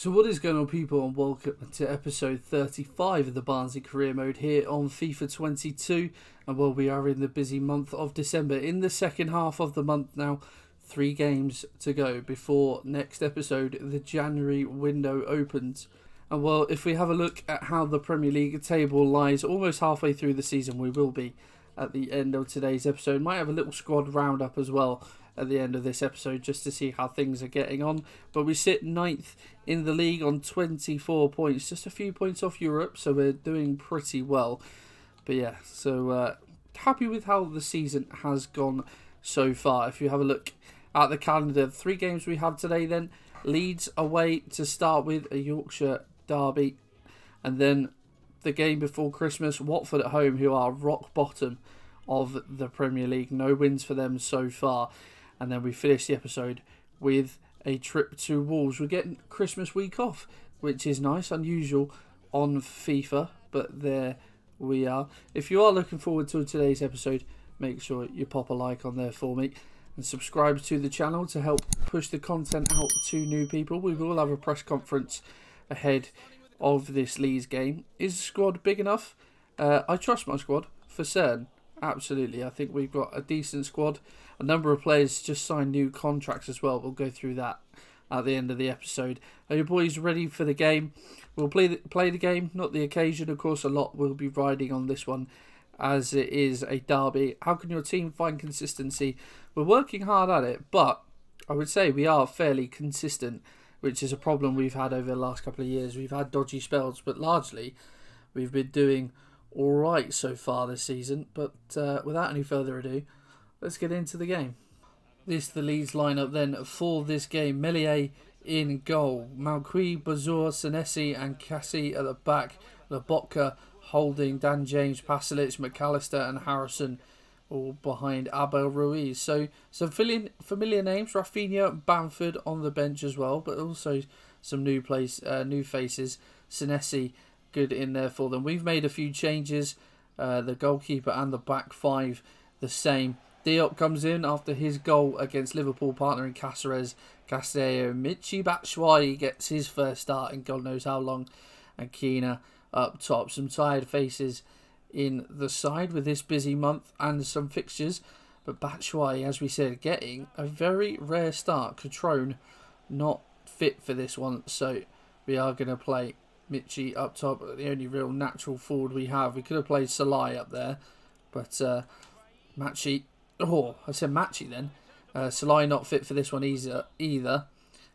So what is going on, people, and welcome to episode 35 of the Barnsley Career Mode here on FIFA 22. And well, we are in the busy month of December, in the second half of the month now. 3 games to go before next episode, the January window opens. And well, if we have a look at how the Premier League table lies almost halfway through the season, we will be at the end of today's episode. Might have a little squad roundup as well at the end of this episode just to see how things are getting on. But we sit 9th in the league on 24 points, just a few points off Europe, so we're doing pretty well. But yeah, so happy with how the season has gone so far. If you have a look at the calendar, 3 games we have today then. Leeds away to start with, a Yorkshire derby, and then the game before Christmas, Watford at home, who are rock bottom of the Premier League. No wins for them so far. And then we finish the episode with a trip to Wolves. We're getting Christmas week off, which is nice, unusual on FIFA, but there we are. If you are looking forward to today's episode, make sure you pop a like on there for me and subscribe to the channel to help push the content out to new people. We will have a press conference ahead of this Leeds game. Is the squad big enough? I trust my squad for certain. Absolutely. I think we've got a decent squad. A number of players just signed new contracts as well. We'll go through that at the end of the episode. Are you boys ready for the game? We'll play the game, not the occasion. Of course, a lot will be riding on this one as it is a derby. How can your team find consistency? We're working hard at it, but I would say we are fairly consistent, which is a problem we've had over the last couple of years. We've had dodgy spells, but largely we've been doing all right so far this season. But without any further ado, let's get into the game. This is the Leeds lineup then for this game. Meslier in goal. Malqui, Bazour, Senesi and Cassie at the back. Lobotka holding, Dan James, Pasalic, McAllister and Harrison all behind Abel Ruiz. So some familiar names. Rafinha, Bamford on the bench as well, but also some new faces. Senesi good in there for them. We've made a few changes. The goalkeeper and the back 5 the same. Diop comes in after his goal against Liverpool, partner in Cáceres. Castillo, Michy Batshuayi gets his first start in God knows how long. And Keena up top. Some tired faces in the side with this busy month and some fixtures. But Batshuayi, as we said, getting a very rare start. Catrone not fit for this one. So we are going to play Michy up top. The only real natural forward we have. We could have played Salai up there. But Machy... Oh, I said Machy then. Salai not fit for this one either.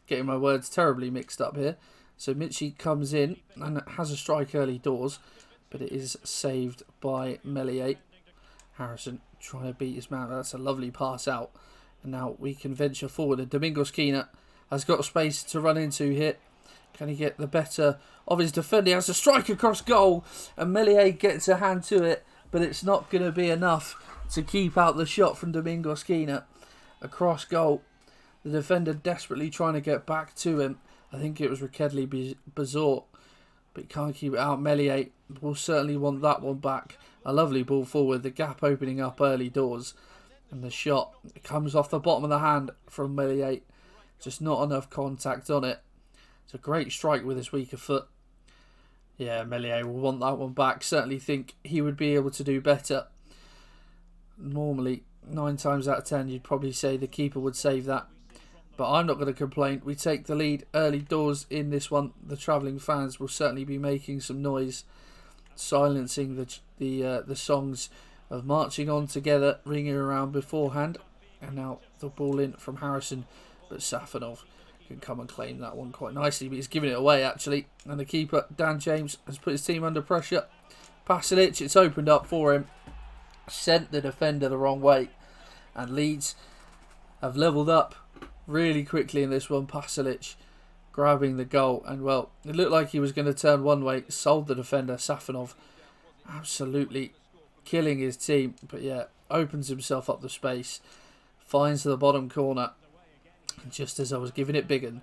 Getting my words terribly mixed up here. So Michy comes in and has a strike early doors, but it is saved by Meslier. Harrison trying to beat his man. That's a lovely pass out. And now we can venture forward. And Domingos Quina has got space to run into here. Can he get the better of his defender? He has a strike across goal. And Meslier gets a hand to it, but it's not going to be enough to keep out the shot from Domingos Quina. Across goal. The defender desperately trying to get back to him. I think it was Rikedli Bazour, but he can't keep it out. Meslier will certainly want that one back. A lovely ball forward. The gap opening up early doors. And the shot comes off the bottom of the hand from Meslier. Just not enough contact on it. It's a great strike with his weaker foot. Yeah, Meslier will want that one back. Certainly think he would be able to do better. Normally, 9 times out of 10, you'd probably say the keeper would save that. But I'm not going to complain. We take the lead early doors in this one. The travelling fans will certainly be making some noise, silencing the songs of marching on together, ringing around beforehand. And now the ball in from Harrison, but Safanov can come and claim that one quite nicely. But he's giving it away actually. And the keeper, Dan James, has put his team under pressure. Pasalic, it's opened up for him. Sent the defender the wrong way. And Leeds have levelled up really quickly in this one. Pasalic grabbing the goal, and well, it looked like he was going to turn one way. Sold the defender. Safanov absolutely killing his team, but yeah, opens himself up the space, finds the bottom corner, and just as I was giving it big un,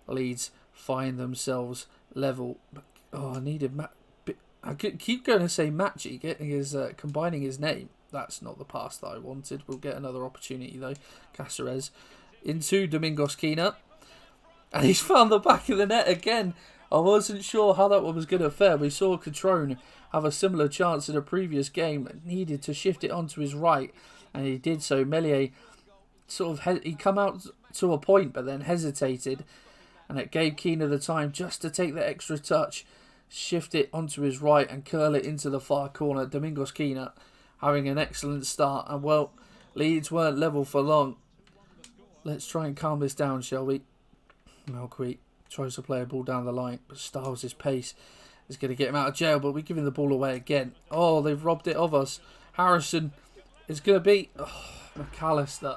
Leeds find themselves level. Oh, I needed I keep going to say Matchy, getting his combining his name. That's not the pass that I wanted. We'll get another opportunity though. Cáceres into Domingos Quina. And he's found the back of the net again. I wasn't sure how that one was going to fare. We saw Catrone have a similar chance in a previous game. Needed to shift it onto his right. And he did so. Meslier sort of he come out to a point but then hesitated. And it gave Keener the time just to take the extra touch. Shift it onto his right and curl it into the far corner. Domingos Keener having an excellent start. And well, Leeds weren't level for long. Let's try and calm this down, shall we? Malquit tries to play a ball down the line, but Styles' pace is going to get him out of jail, but we're giving the ball away again. Oh, they've robbed it of us. Harrison is going to be... Oh, McAllister.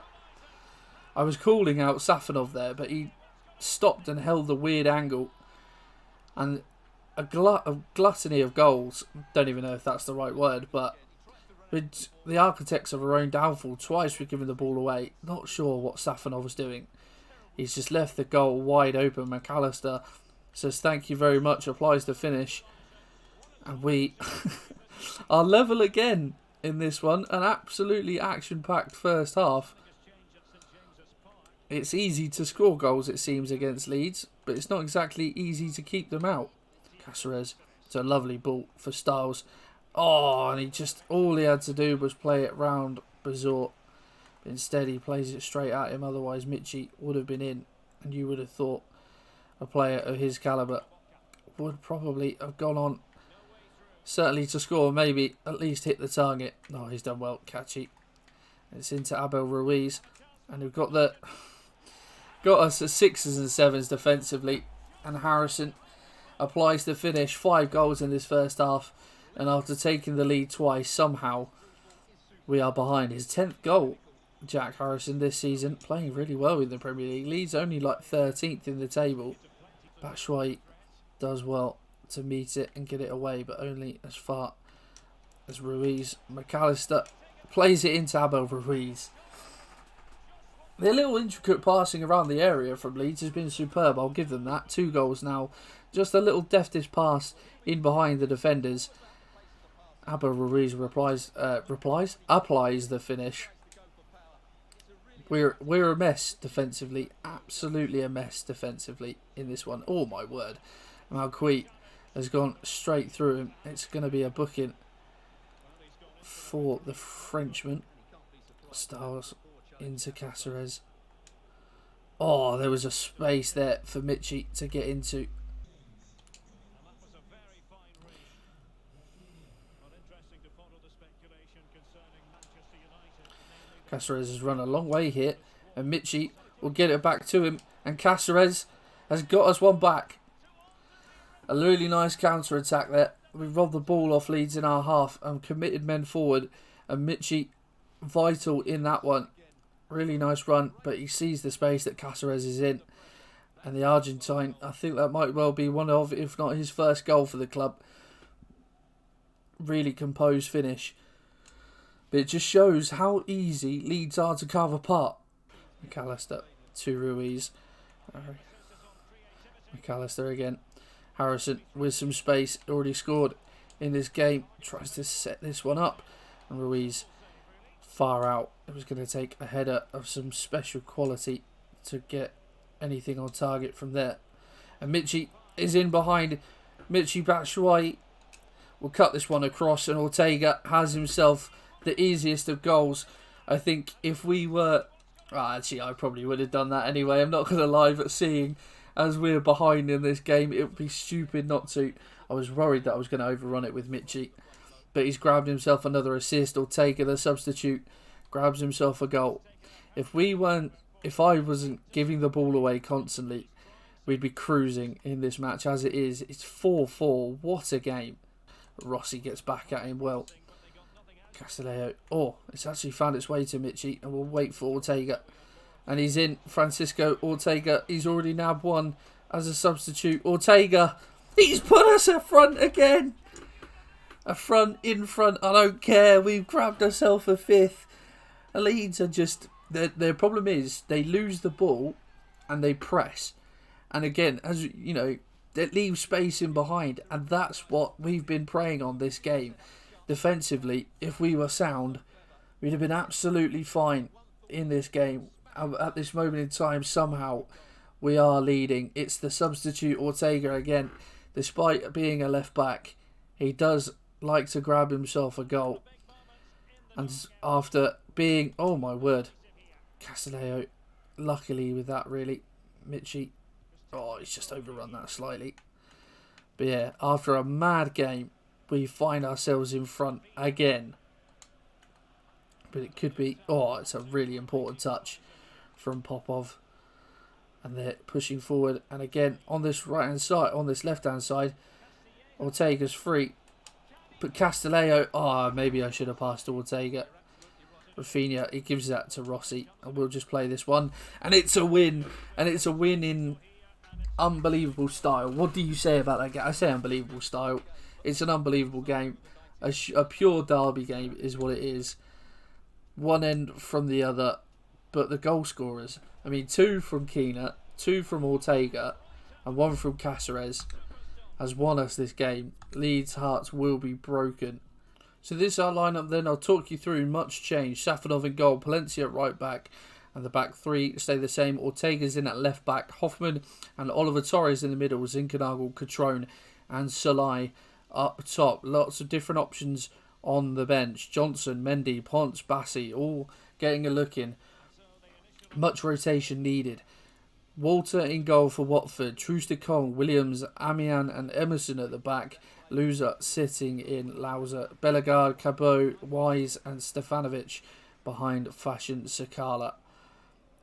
I was calling out Safanov there, but he stopped and held the weird angle. And a gluttony of goals. Don't even know if that's the right word, but with the architects of our own downfall, twice we've given the ball away. Not sure what Safanov was doing. He's just left the goal wide open. McAllister says thank you very much, applies the finish. And we are level again in this one. An absolutely action-packed first half. It's easy to score goals, it seems, against Leeds, but it's not exactly easy to keep them out. Caceres, it's a lovely ball for Styles. Oh, and all he had to do was play it round Bazort. Instead, he plays it straight at him. Otherwise, Michi would have been in. And you would have thought a player of his calibre would probably have gone on, certainly to score, maybe at least hit the target. No, he's done well. Catchy. It's into Abel Ruiz. And we've got us at 6s and 7s defensively. And Harrison applies the finish. 5 goals in this first half. And after taking the lead twice, somehow we are behind. His 10th goal. Jack Harrison this season playing really well in the Premier League. Leeds only like 13th in the table. Batshuayi does well to meet it and get it away, but only as far as Ruiz. McAllister plays it into Abel Ruiz. Their little intricate passing around the area from Leeds has been superb. I'll give them that. 2 goals now. Just a little deftest pass in behind the defenders. Abel Ruiz applies the finish. We're a mess defensively. Absolutely a mess defensively in this one. Oh my word. Malquit has gone straight through him. It's going to be a booking for the Frenchman. Styles into Caceres. Oh, there was a space there for Michi to get into. Caceres has run a long way here, and Michi will get it back to him, and Caceres has got us one back. A really nice counter-attack there. We've robbed the ball off Leeds in our half and committed men forward, and Michi vital in that one. Really nice run, but he sees the space that Caceres is in. And the Argentine, I think that might well be one of, if not his first goal for the club. Really composed finish. But it just shows how easy Leeds are to carve apart. McAllister to Ruiz. McAllister again. Harrison with some space. Already scored in this game. Tries to set this one up. And Ruiz far out. It was going to take a header of some special quality to get anything on target from there. And Michi is in behind. Michi Batshuayi will cut this one across. And Ortega has himself the easiest of goals. I think if we were... actually, I probably would have done that anyway. I'm not going to lie, but seeing as we're behind in this game, it would be stupid not to. I was worried that I was going to overrun it with Michi. But he's grabbed himself another assist. Ortega, the substitute, grabs himself a goal. If I wasn't giving the ball away constantly, we'd be cruising in this match. As it is, it's 4-4. What a game. Rossi gets back at him well. Castillejo. Oh, it's actually found its way to Michi, and we'll wait for Ortega. And he's in. Francisco Ortega. He's already nabbed one as a substitute. Ortega. He's put us up front again. A front in front. I don't care. We've grabbed ourselves a 5th. The Leeds are just... Their problem is they lose the ball and they press. And again, as you know, they leave space in behind. And that's what we've been preying on this game. Defensively, if we were sound, we'd have been absolutely fine in this game. At this moment in time, somehow, we are leading. It's the substitute Ortega again. Despite being a left back, he does like to grab himself a goal. And after being, oh my word, Castelleo, luckily with that really, Michi, oh, he's just overrun that slightly. But yeah, after a mad game, we find ourselves in front again. But it could be, oh, it's a really important touch from Popov. And they're pushing forward. And again, on this right-hand side, on this left-hand side, Ortega's free. But Castelleo, oh, maybe I should have passed to Ortega. Rafinha, he gives that to Rossi. And we'll just play this one. And it's a win. And it's a win in unbelievable style. What do you say about that game? I say unbelievable style. It's an unbelievable game. A pure derby game is what it is. One end from the other. But the goal scorers, I mean, 2 from Keena, 2 from Ortega, and 1 from Cáceres has won us this game. Leeds' hearts will be broken. So this is our lineup then. I'll talk you through much change. Safanov in goal, Palencia at right back, and the back 3 stay the same. Ortega's in at left back, Hoffman and Oliver Torres in the middle, Zinkernagel, Catrone and Salai up top. Lots of different options on the bench. Johnson, Mendy, Ponce, Bassi, all getting a look in. Much rotation needed. Walter in goal for Watford. Truster Kong, Williams, Amian and Emerson at the back. Loser sitting in Lauser. Bellegarde, Cabot, Wise and Stefanovic behind Fashion Sakala.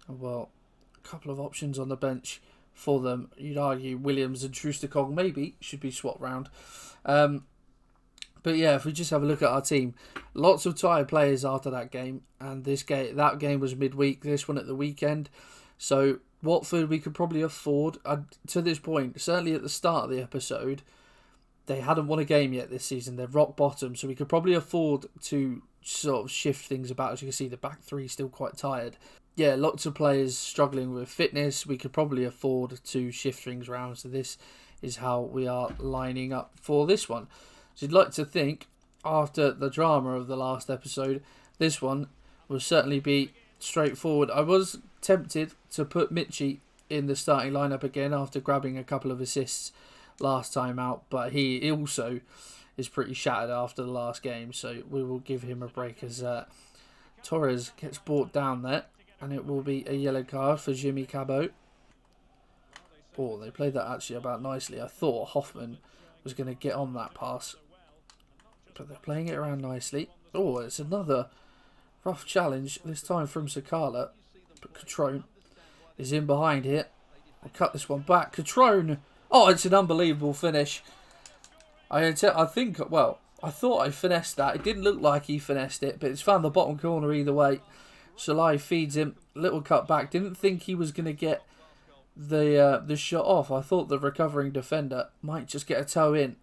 Well, a couple of options on the bench for them. You'd argue Williams and Truster Kong maybe should be swapped round. But yeah, if we just have a look at our team, lots of tired players after that game, and that game was midweek, this one at the weekend. So Watford we could probably afford, to this point, certainly at the start of the episode, they hadn't won a game yet this season. They're rock bottom, so we could probably afford to sort of shift things about. As you can see, the back 3 still quite tired. Yeah, lots of players struggling with fitness. We could probably afford to shift things around. So this is how we are lining up for this one. So you'd like to think, after the drama of the last episode, this one will certainly be straightforward. I was tempted to put Michi in the starting lineup again after grabbing a couple of assists last time out, but he also is pretty shattered after the last game, so we will give him a break as Torres gets brought down there, and it will be a yellow card for Jimmy Cabot. Oh, they played that actually about nicely. I thought Hoffman was going to get on that pass, but they're playing it around nicely. Oh, it's another rough challenge, this time from Sakala. But Catrone is in behind here. I'll cut this one back. Catrone! Oh, it's an unbelievable finish. I think, well, I thought I finessed that. It didn't look like he finessed it, but it's found the bottom corner either way. Salai feeds him. Little cut back. Didn't think he was going to get the shot off. I thought the recovering defender might just get a toe in.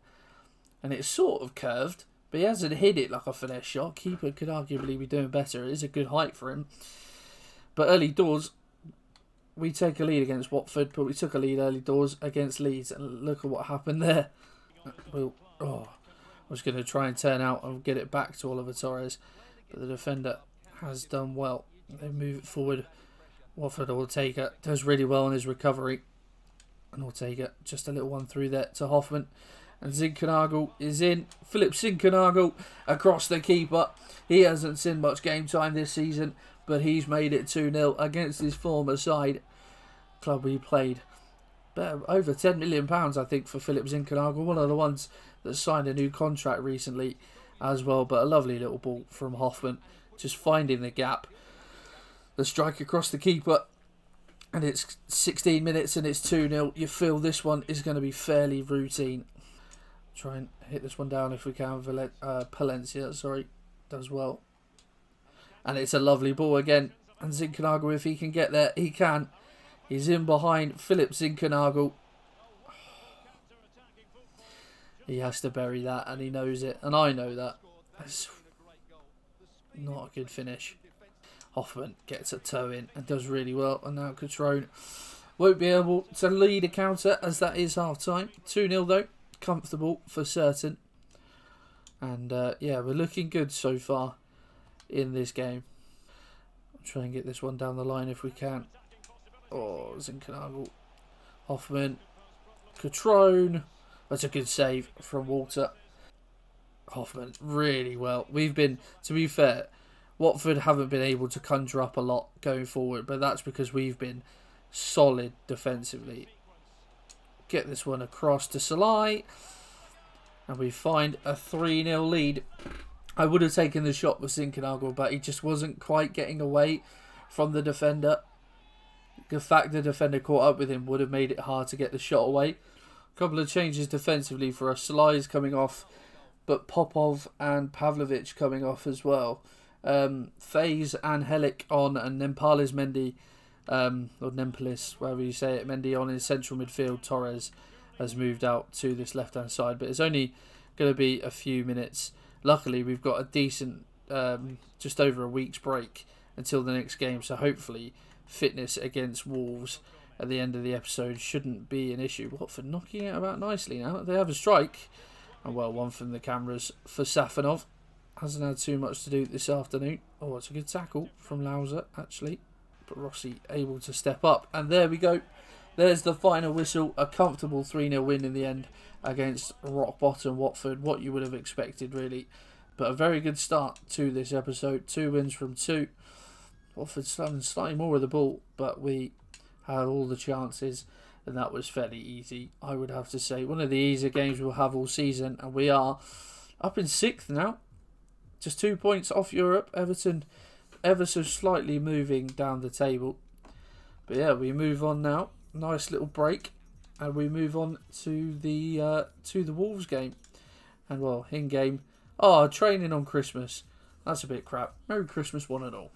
And it's sort of curved, but he hasn't hit it like a finesse shot. Keeper could arguably be doing better. It is a good height for him. But early doors, we take a lead against Watford, but we took a lead early doors against Leeds. And look at what happened there. Well, I was going to try and turn out and get it back to Oliver Torres, but the defender has done well. They move it forward. Watford, Ortega does really well on his recovery. And Ortega, just a little one through there to Hoffman. And Zinkernagel is in. Philip Zinkernagel across the keeper. He hasn't seen much game time this season, but he's made it 2-0 against his former side. Club he played. But over £10 million, I think, for Philip Zinkernagel. One of the ones that signed a new contract recently as well. But a lovely little ball from Hoffman. Just finding the gap. The strike across the keeper. And it's 16 minutes and it's 2-0. You feel this one is going to be fairly routine. Try and hit this one down if we can. Palencia, does well. And it's a lovely ball again. And Zinkernagel, if he can get there, he can. He's in behind Philip Zinkernagel. He has to bury that, and he knows it. And I know that. That's not a good finish. Hoffman gets a toe in and does really well. And now Catrone won't be able to lead a counter, as that is half-time. 2-0 though. Comfortable for certain. And yeah, we're looking good so far in this game. I'll try and get this one down the line if we can. Oh, Zinkernagel Hoffman. Catrone. That's a good save from Walter. Hoffman, really well. We've been, to be fair, Watford haven't been able to conjure up a lot going forward, but that's because we've been solid defensively. Get this one across to Salai, and we find a 3-0 lead. I would have taken the shot with Zinkernagel, but he just wasn't quite getting away from the defender. The fact the defender caught up with him would have made it hard to get the shot away. A couple of changes defensively for us. Salai is coming off, but Popov and Pavlovic coming off as well. Faze and Helik on, and Nempalis Mendy, or Nempalis, wherever you say it, Mendy on in central midfield. Torres has moved out to this left-hand side, but it's only going to be a few minutes. Luckily, we've got a decent, just over a week's break until the next game, so hopefully fitness against Wolves at the end of the episode shouldn't be an issue. Watford knocking it about nicely now. They have a strike. And well, one from the cameras for Safanov. Hasn't had too much to do this afternoon. Oh, it's a good tackle from Lauser, actually. But Rossi able to step up. And there we go. There's the final whistle. A comfortable 3-0 win in the end against rock bottom Watford. What you would have expected, really. But a very good start to this episode. 2 wins from 2. Watford slightly more of the ball, but we had all the chances. And that was fairly easy, I would have to say. One of the easier games we'll have all season. And we are up in 6th now. Just 2 points off Europe. Everton ever so slightly moving down the table. But yeah, we move on now. Nice little break. And we move on to the Wolves game. And well, in-game. Oh, training on Christmas. That's a bit crap. Merry Christmas one and all.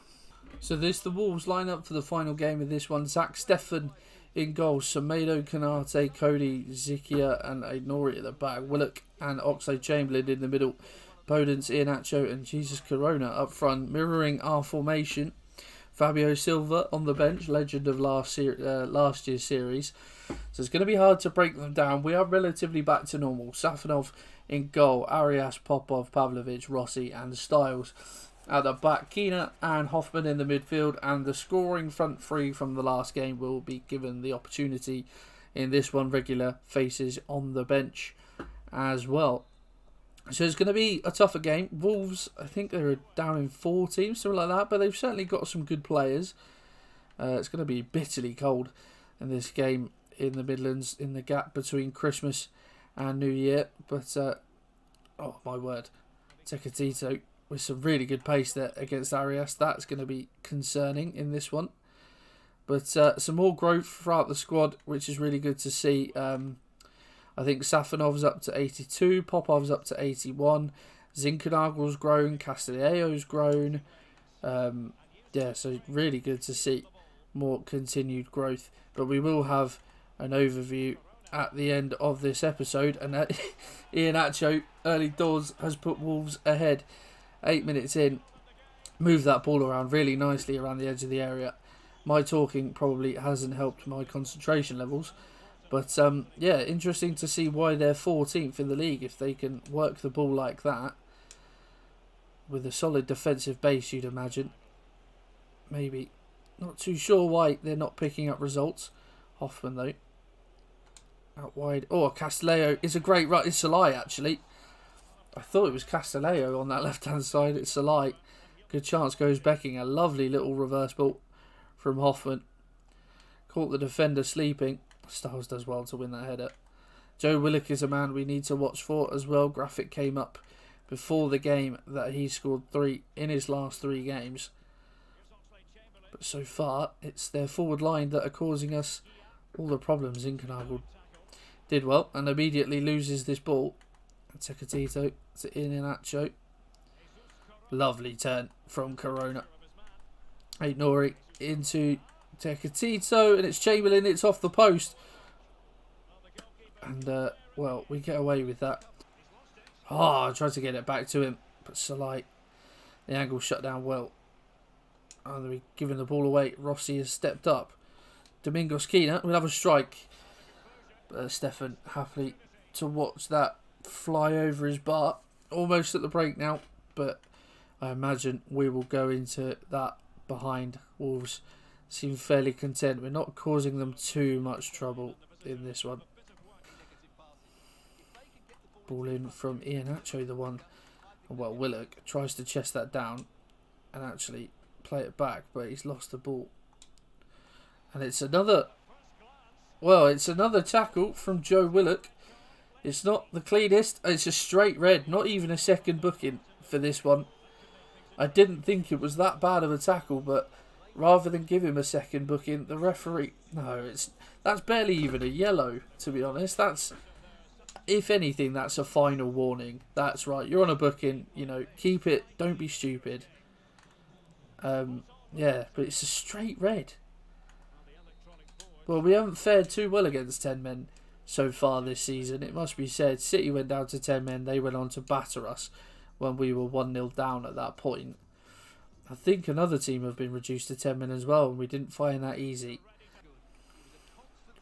So this the Wolves line up for the final game of this one. Zach Steffen in goal, Semedo, Kanate, Cody, Zikia and Aidnori at the back. Willock and Oxlade-Chamberlain in the middle. Podence, Iheanacho and Jesus Corona up front, mirroring our formation. Fabio Silva on the bench, legend of last year's series. So it's going to be hard to break them down. We are relatively back to normal. Safanov in goal, Arias, Popov, Pavlovic, Rossi and Styles. At the back, Keena and Hoffman in the midfield, and the scoring front three from the last game will be given the opportunity in this one. Regular faces on the bench as well. So it's going to be a tougher game. Wolves, I think they're down in 4 teams, something like that, but they've certainly got some good players. It's going to be bitterly cold in this game in the Midlands, in the gap between Christmas and New Year. But, oh my word, Tecatito with some really good pace there against Arias. That's going to be concerning in this one. But some more growth throughout the squad, which is really good to see. I think Safanov's up to 82, Popov's up to 81, Zinkernagel's grown, Castelleo's grown. Yeah, so really good to see more continued growth. But we will have an overview at the end of this episode. And Iheanacho, early doors, has put Wolves ahead. 8 minutes in, move that ball around really nicely around the edge of the area. My talking probably hasn't helped my concentration levels. But, yeah, interesting to see why they're 14th in the league if they can work the ball like that. With a solid defensive base, you'd imagine. Maybe. Not too sure why they're not picking up results. Hoffman, though. Out wide. Oh, Castelleo is a great run. It's Salai, actually. I thought it was Castelleo on that left-hand side. It's Salai. Good chance goes Becking. A lovely little reverse ball from Hoffman. Caught the defender sleeping. Styles does well to win that header. Joe Willock is a man we need to watch for as well. Graphic came up before the game that he scored 3 in his last 3 games. But so far, it's their forward line that are causing us all the problems. Zinkernagel did well and immediately loses this ball. Tecatito to Iheanacho. Lovely turn from Corona. Aidnori into Tecatito, and it's Chamberlain. It's off the post. And, well, we get away with that. I tried to get it back to him, but Salai, the angle shut down well. And we're giving the ball away. Rossi has stepped up. Domingos Keena will have a strike. Stefan happily to watch that fly over his bar. Almost at the break now, but I imagine we will go into that behind. Wolves seem fairly content. We're not causing them too much trouble. in this one. Ball in from Iheanacho, the one. Well, Willock tries to chest that down and actually play it back, but he's lost the ball. And it's another... Well, it's another tackle from Joe Willock. It's not the cleanest. It's a straight red. Not even a second booking for this one. I didn't think it was that bad of a tackle, but rather than give him a second booking, the referee... No, that's barely even a yellow, to be honest. That's... If anything, that's a final warning. That's right. You're on a booking. You know, keep it. Don't be stupid. Yeah, but it's a straight red. Well, we haven't fared too well against 10 men so far this season. It must be said, City went down to 10 men. They went on to batter us when we were 1-0 down at that point. I think another team have been reduced to 10 men as well, and we didn't find that easy.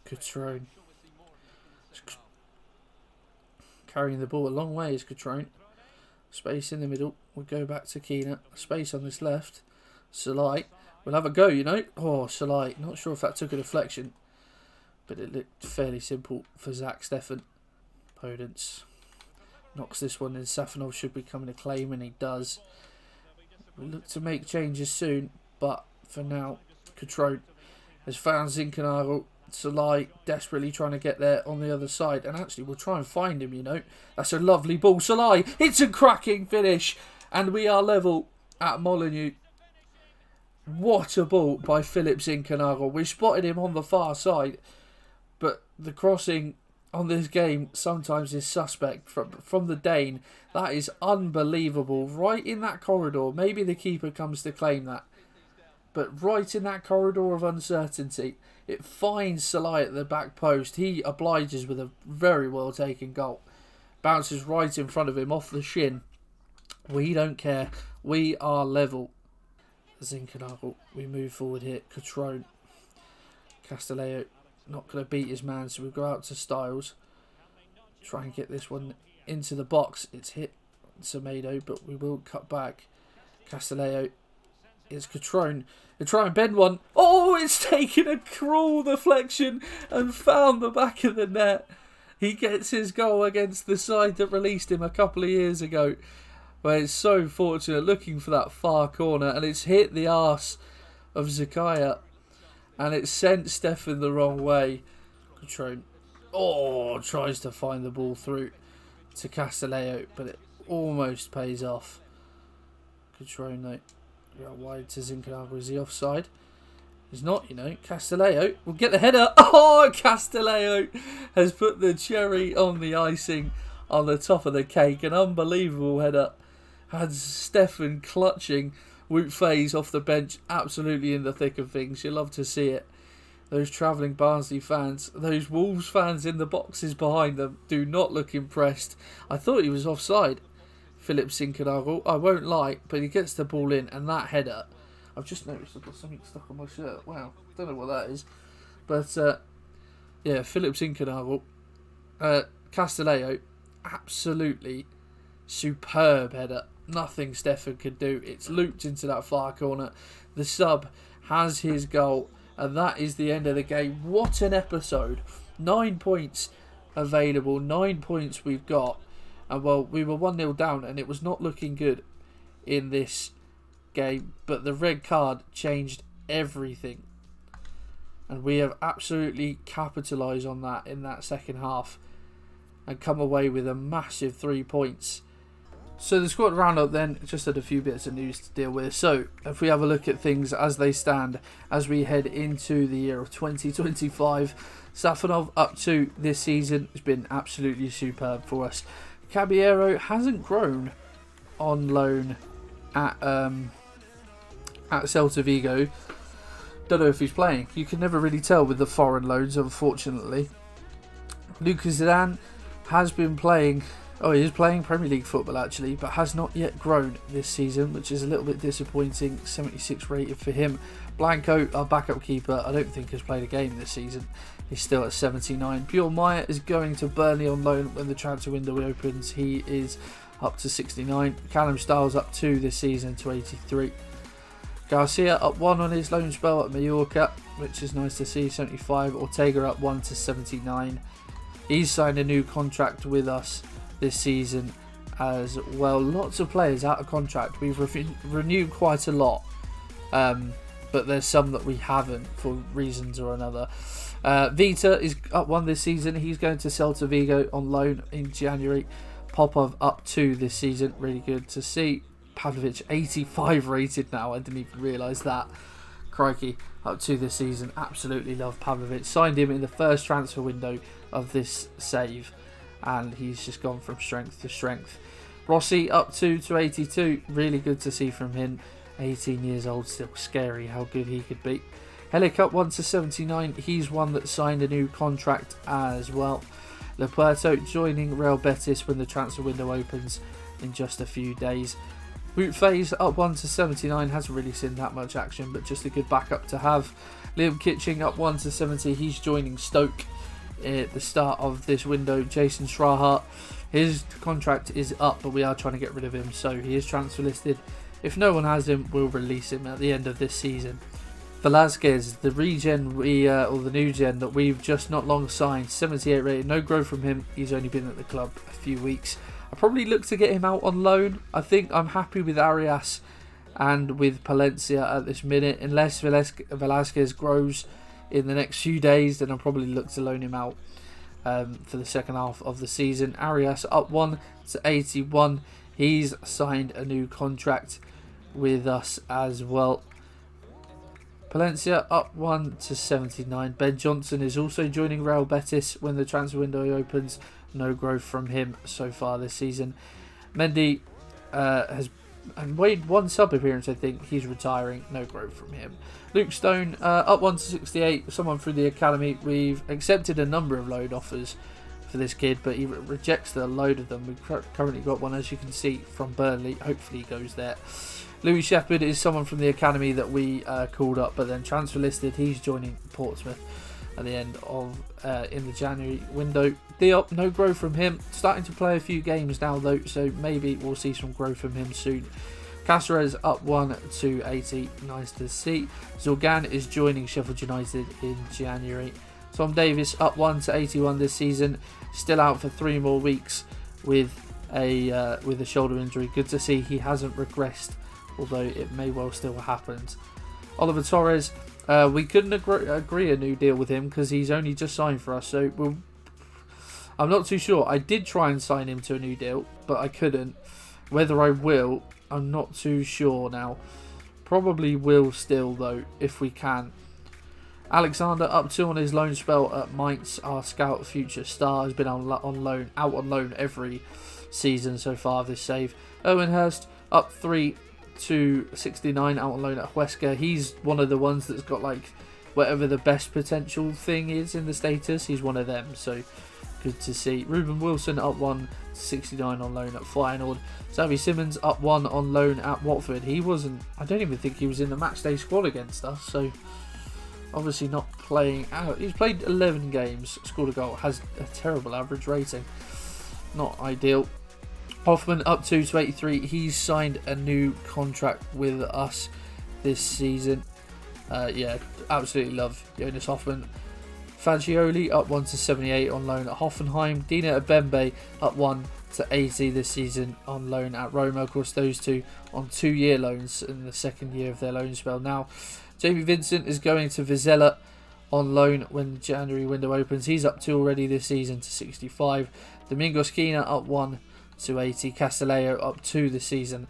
Cutrone. Carrying the ball a long way is Cutrone. Space in the middle. We'll go back to Keena. Space on this left. Salai. We'll have a go, you know. Oh, Salai. Not sure if that took a deflection, but it looked fairly simple for Zach Steffen. Podence knocks this one in. Safanov should be coming to claim, and he does. We look to make changes soon, but for now, Cutrone has found Zinchenko. Salai desperately trying to get there on the other side, and actually we'll try and find him, you know. That's a lovely ball. Salai, it's a cracking finish, and we are level at Molineux. What a ball by Philip Zinchenko. We spotted him on the far side, but the crossing on this game sometimes is suspect from the Dane. That is unbelievable. Right in that corridor. Maybe the keeper comes to claim that, but right in that corridor of uncertainty, it finds Salai at the back post. He obliges with a very well taken goal. Bounces right in front of him off the shin. We don't care. We are level. Zinchenko. We move forward here. Cutrone. Castillejo not going to beat his man, so we go out to Styles. Try and get this one into the box. It's hit Semedo, but we will cut back. Castillejo. It's Cutrone. They try and bend one. Oh, it's taken a cruel deflection and found the back of the net. He gets his goal against the side that released him a couple of years ago. Where it's so fortunate looking for that far corner, and it's hit the arse of Zakaya, and it's sent Steffen the wrong way. Cutrone, tries to find the ball through to Castillejo, but it almost pays off. Cutrone, though. Out wide to Zinchenko. Is he offside? He's not, you know. Castillejo will get the header. Oh, Castillejo has put the cherry on the icing on the top of the cake. An unbelievable header. Had Steffen clutching Wout Faes off the bench. Absolutely in the thick of things. You love to see it. Those travelling Barnsley fans, those Wolves fans in the boxes behind them do not look impressed. I thought he was offside. Philip Zinchenko, I won't lie, but he gets the ball in, and that header, I've just noticed I've got something stuck on my shirt. Wow, don't know what that is. But, yeah, Philip Zinchenko, Castillejo, absolutely superb header. Nothing Steffen could do. It's looped into that far corner. The sub has his goal, and that is the end of the game. What an episode. 9 points available, 9 points we've got. And well, we were 1-0 down, and it was not looking good in this game. But the red card changed everything. And we have absolutely capitalised on that in that second half. And come away with a massive 3 points. So the squad roundup then, just had a few bits of news to deal with. So if we have a look at things as they stand, as we head into the year of 2025, Safanov up to this season has been absolutely superb for us. Caballero hasn't grown on loan at Celta Vigo. Don't know if he's playing. You can never really tell with the foreign loans, unfortunately. Lucas Zidane has been playing. Oh, he is playing Premier League football actually, but has not yet grown this season, which is a little bit disappointing. 76 rated for him. Blanco, our backup keeper, I don't think has played a game this season. He's still at 79. Bjorn Meyer is going to Burnley on loan when the transfer window opens. He is up to 69. Callum Styles up 2 this season to 83. Garcia up 1 on his loan spell at Mallorca, which is nice to see, 75. Ortega up 1 to 79. He's signed a new contract with us this season as well. Lots of players out of contract. We've renewed quite a lot, but there's some that we haven't for reasons or another. Vita is up 1 this season. He's going to Celta Vigo on loan in January. Popov up 2 this season. Really good to see. Pavlovic 85 rated now. I didn't even realise that. Crikey, up 2 this season. Absolutely love Pavlovic. Signed him in the first transfer window of this save, and he's just gone from strength to strength. Rossi up 2 to 82. Really good to see from him. 18 years old, still scary how good he could be. Helic up 1 to 79. He's one that signed a new contract as well. Lepuerto joining Real Betis when the transfer window opens in just a few days. Boot Phase up 1 to 79. Hasn't really seen that much action, but just a good backup to have. Liam Kitching up 1 to 70. He's joining Stoke at the start of this window. Jason Schrahart, his contract is up, but we are trying to get rid of him, so he is transfer listed. If no one has him, we'll release him at the end of this season. Velasquez, the regen or the new gen that we've just not long signed, 78 rated, no growth from him. He's only been at the club a few weeks. I probably look to get him out on loan. I think I'm happy with Arias and with Palencia at this minute. Unless Velasquez grows in the next few days, then I'll probably look to loan him out for the second half of the season. Arias up 1 to 81. He's signed a new contract with us as well. Palencia up 1 to 79. Ben Johnson is also joining Real Betis when the transfer window opens. No growth from him so far this season. Mendy has made 1 sub appearance, I think. He's retiring. No growth from him. Luke Stone up 1 to 68. Someone through the academy. We've accepted a number of loan offers for this kid, but he rejects a load of them. We've currently got one, as you can see, from Burnley. Hopefully he goes there. Louis Shepherd is someone from the academy that we called up, but then transfer listed. He's joining Portsmouth at the end of in the January window. Diop, no growth from him. Starting to play a few games now though, so maybe we'll see some growth from him soon. Caceres up 1 to 80. Nice to see. Zorgan is joining Sheffield United in January. Tom Davis up 1 to 81 this season. Still out for 3 more weeks with a shoulder injury. Good to see he hasn't regressed, although it may well still happen. Oliver Torres, we couldn't agree a new deal with him because he's only just signed for us, so I'm not too sure. I did try and sign him to a new deal, but I couldn't. Whether I will, I'm not too sure now. Probably will still though, if we can. Alexander up 2 on his loan spell at Mainz. Our scout future star has been out on loan every season so far this save. Owen Hurst up 3 to 69, out on loan at Huesca. He's one of the ones that's got like whatever the best potential thing is in the status. He's one of them, so good to see. Ruben Wilson up 1 to 69 on loan at Feyenoord. Xavi Simmons up 1 on loan at Watford. He wasn't, I don't even think he was in the matchday squad against us, so obviously not playing out. He's played 11 games, scored a goal, has a terrible average rating. Not ideal. Hoffman up 2 to 83. He's signed a new contract with us this season. Yeah, absolutely love Jonas Hoffman. Fagioli up 1 to 78 on loan at Hoffenheim. Dina Abembe up 1 to 80 this season on loan at Roma. Of course, those two on 2-year loans in the second year of their loan spell now. Jamie Vincent is going to Vizela on loan when the January window opens. He's up 2 already this season to 65. Domingos Quina up 1 to 80. Castillejo up 2 this season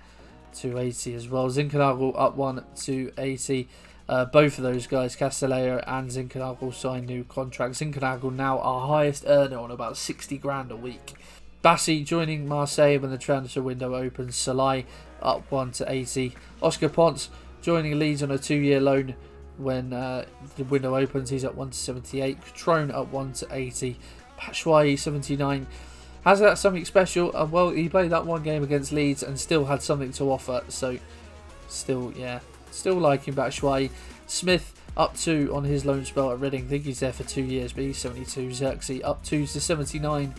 to 80 as well. Zinchenko up 1 to 80. Both of those guys, Castillejo and Zinchenko, signed new contracts. Zinchenko now our highest earner on about 60 grand a week. Bassi joining Marseille when the transfer window opens. Salai up 1 to 80. Oscar Ponce joining Leeds on a 2-year loan when the window opens. He's up 1 to 78. Trone up 1 to 80. Batshuayi 79. Has that something special? Well, he played that one game against Leeds and still had something to offer. So, still liking Batshuayi. Smith up 2 on his loan spell at Reading. I think he's there for 2 years, but he's 72. Xerxes up 2 to 79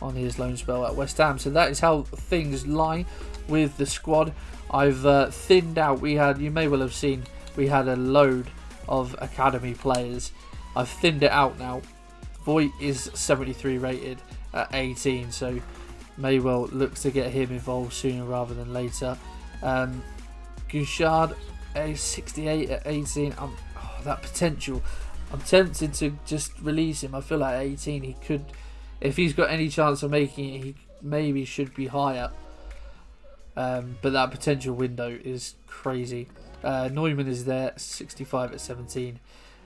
on his loan spell at West Ham. So that is how things lie with the squad. I've thinned out. You may well have seen, we had a load of academy players. I've thinned it out now. Voigt is 73 rated at 18, so may well look to get him involved sooner rather than later. Gouchard, a 68 at 18. That potential. I'm tempted to just release him. I feel like at 18 he could, if he's got any chance of making it, he maybe should be higher. But that potential window is crazy. Neumann is there, 65 at 17.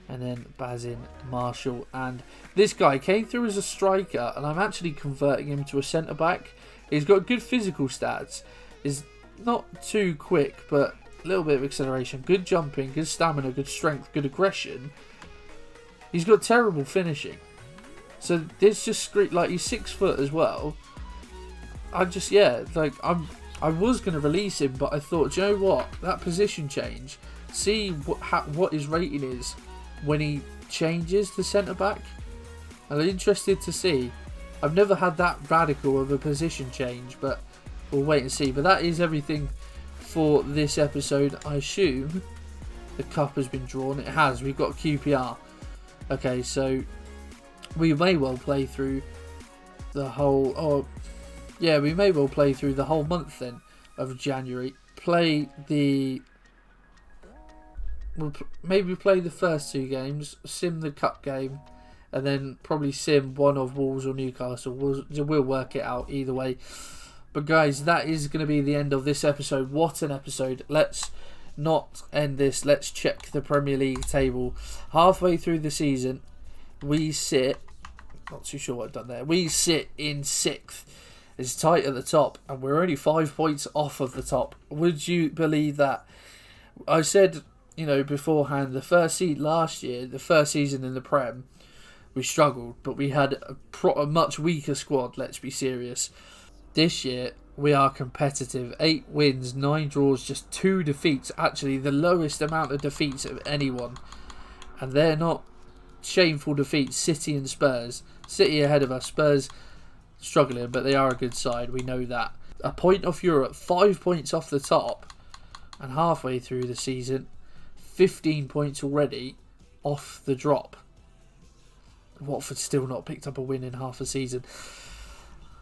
And then Bazin, Marshall. And this guy came through as a striker, and I'm actually converting him to a centre-back. He's got good physical stats. He's not too quick, but a little bit of acceleration. Good jumping, good stamina, good strength, good aggression. He's got terrible finishing. So this just like, he's 6 foot as well. I was going to release him, but I thought, do you know what? That position change, see what his rating is when he changes to centre-back. I'm interested to see. I've never had that radical of a position change, but we'll wait and see. But that is everything for this episode. I assume the cup has been drawn. It has. We've got QPR. Okay, so we may well play through the whole... we may well play through the whole month then of January. Maybe play the first 2 games, sim the cup game, and then probably sim one of Wolves or Newcastle. We'll work it out either way. But guys, that is going to be the end of this episode. What an episode. Let's not end this. Let's check the Premier League table. Halfway through the season, we sit... Not too sure what I've done there. We sit in 6th. It's tight at the top, and we're only 5 points off of the top. Would you believe that? I said, beforehand, the first seed last year, the first season in the Prem, we struggled, but we had a much weaker squad, let's be serious. This year, we are competitive. 8 wins, 9 draws, just 2 defeats. Actually, the lowest amount of defeats of anyone. And they're not shameful defeats. City and Spurs. City ahead of us. Spurs struggling, but they are a good side. We know that. A point off Europe, 5 points off the top. And halfway through the season, 15 points already off the drop. Watford still not picked up a win in half a season.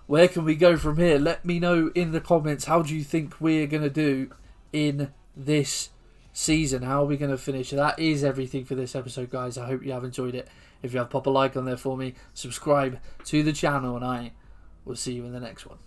Where can we go from here? Let me know in the comments. How do you think we're going to do in this season? How are we going to finish? That is everything for this episode, guys. I hope you have enjoyed it. If you have, pop a like on there for me. Subscribe to the channel, and I will see you in the next one.